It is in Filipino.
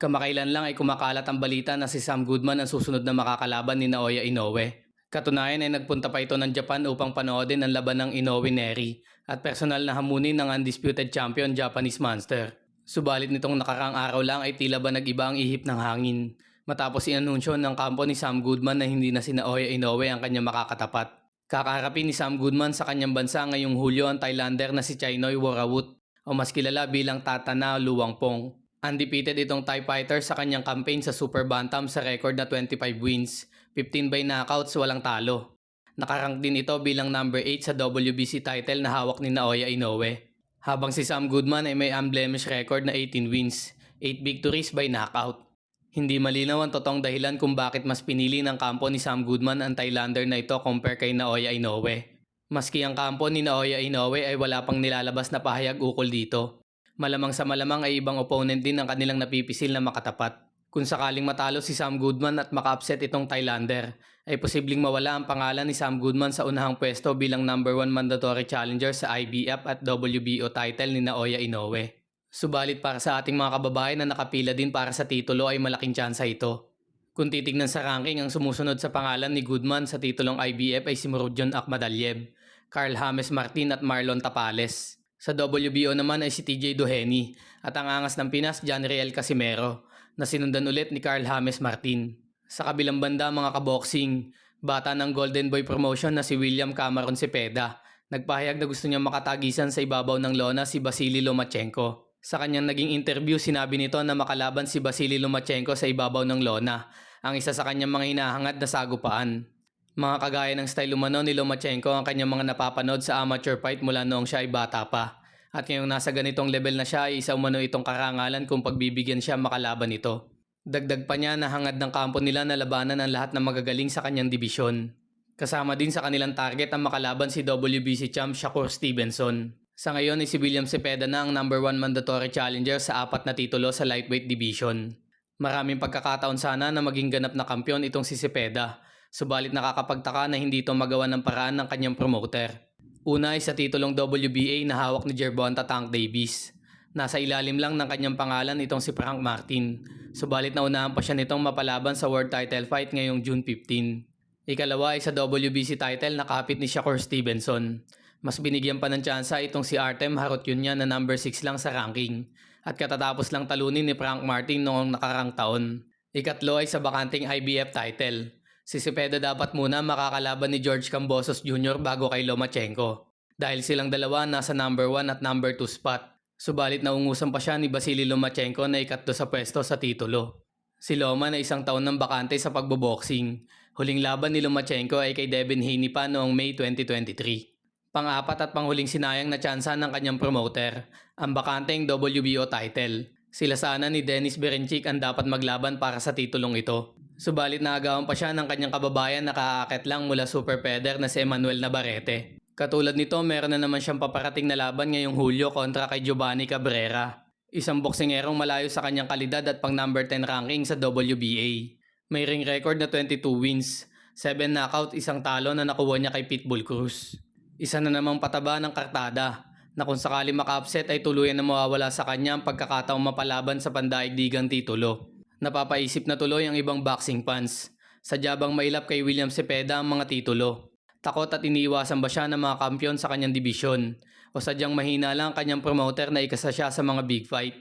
Kamakailan lang ay kumakalat ang balita na si Sam Goodman ang susunod na makakalaban ni Naoya Inoue. Katunayan ay nagpunta pa ito ng Japan upang panoodin ang laban ng Inoue Neri at personal na hamunin ng undisputed champion Japanese Monster. Subalit nitong nakaraang araw lang ay tila ba nag-iba ang ihip ng hangin matapos inanunsyo ng kampo ni Sam Goodman na hindi na si Naoya Inoue ang kanyang makakatapat. Kakaharapin ni Sam Goodman sa kanyang bansa ngayong Hulyo ang Thailander na si Chainoy Worawut o mas kilala bilang Tatana Luwangpong. Undefeated itong Thai fighter sa kanyang campaign sa Super Bantam sa record na 25 wins, 15 by knockouts, walang talo. Nakarank din ito bilang number 8 sa WBC title na hawak ni Naoya Inoue. Habang si Sam Goodman ay may unblemished record na 18 wins, 8 victories by knockout. Hindi malinaw ang totoong dahilan kung bakit mas pinili ng kampo ni Sam Goodman ang Thailander na ito compare kay Naoya Inoue. Maski ang kampo ni Naoya Inoue ay wala pang nilalabas na pahayag ukol dito. Malamang sa malamang ay ibang opponent din ang kanilang napipisil na makatapat. Kung sakaling matalo si Sam Goodman at maka-upset itong Thailander, ay posibleng mawala ang pangalan ni Sam Goodman sa unahang pwesto bilang number 1 mandatory challenger sa IBF at WBO title ni Naoya Inoue. Subalit para sa ating mga kababayan na nakapila din para sa titulo ay malaking tsansa ito. Kung titignan sa ranking, ang sumusunod sa pangalan ni Goodman sa titulong IBF ay si Murodjon Akhmadaliev, Carl James Martin at Marlon Tapales. Sa WBO naman ay si TJ Doheny at ang angas ng Pinas, John Riel Casimero, na sinundan ulit ni Carl James Martin. Sa kabilang banda mga kaboxing, bata ng Golden Boy Promotion na si William Cameron Cepeda, nagpahayag na gusto niyang makatagisan sa ibabaw ng lona si Vasily Lomachenko. Sa kanyang naging interview, sinabi nito na makalaban si Vasily Lomachenko sa ibabaw ng lona, ang isa sa kanyang mga hinahangad na sagupaan. Mga kagaya ng style umano ni Lomachenko ang kanyang mga napapanood sa amateur fight mula noong siya ay bata pa. At ngayong nasa ganitong level na siya ay isa umano itong karangalan kung pagbibigyan siya makalaban ito. Dagdag pa niya na hangad ng kampo nila na labanan ang lahat ng magagaling sa kanyang dibisyon. Kasama din sa kanilang target ang makalaban si WBC champ Shakur Stevenson. Sa ngayon ay si William Cepeda na ang number 1 mandatory challenger sa 4 na titulo sa lightweight division. Maraming pagkakataon sana na maging ganap na kampiyon itong si Cepeda. Subalit nakakapagtaka na hindi ito magawa ng paraan ng kanyang promoter. Una ay sa titulong WBA na hawak ni Gervonta Tank Davis. Nasa ilalim lang ng kanyang pangalan itong si Frank Martin. Subalit naunahan pa siya nitong mapalaban sa world title fight ngayong June 15. Ikalawa ay sa WBC title na kapit ni Shakur Stevenson. Mas binigyan pa ng tsansa itong si Artem Harutyunyan na number 6 lang sa ranking. At katatapos lang talunin ni Frank Martin noong nakarang taon. Ikatlo ay sa bakanting IBF title. Si Cepeda dapat muna makakalaban ni George Kambosos Jr. bago kay Lomachenko. Dahil silang dalawa nasa number 1 at number 2 spot. Subalit naungusan pa siya ni Vasily Lomachenko na ikatlo sa pwesto sa titulo. Si Loma na isang taon ng bakante sa pagboboxing. Huling laban ni Lomachenko ay kay Devin Haney pa noong May 2023. Pang-apat at panghuling sinayang na tsansa ng kanyang promoter, ang bakanteng WBO title. Sila sana ni Dennis Berencik ang dapat maglaban para sa titulong ito. Subalit naagawan pa siya ng kanyang kababayan na kaaakit lang mula super feather na si Emmanuel Navarrete. Katulad nito, meron na naman siyang paparating na laban ngayong Hulyo kontra kay Giovanni Cabrera. Isang boksingerong malayo sa kanyang kalidad at pang number 10 ranking sa WBA. May ring record na 22 wins, 7 knockout, isang talo na nakuha niya kay Pitbull Cruz. Isa na namang pataba ng kartada na kung sakali maka-upset ay tuluyan na mawawala sa kanya ang pagkakataong mapalaban sa pandaigdigang titulo. Napapaisip na tuloy ang ibang boxing fans. Sadya bang mailap kay William Cepeda ang mga titulo? Takot at iniiwasan ba siya ng mga kampiyon sa kanyang dibisyon? O sadyang mahina lang ang kanyang promoter na ikasa siya sa mga big fight?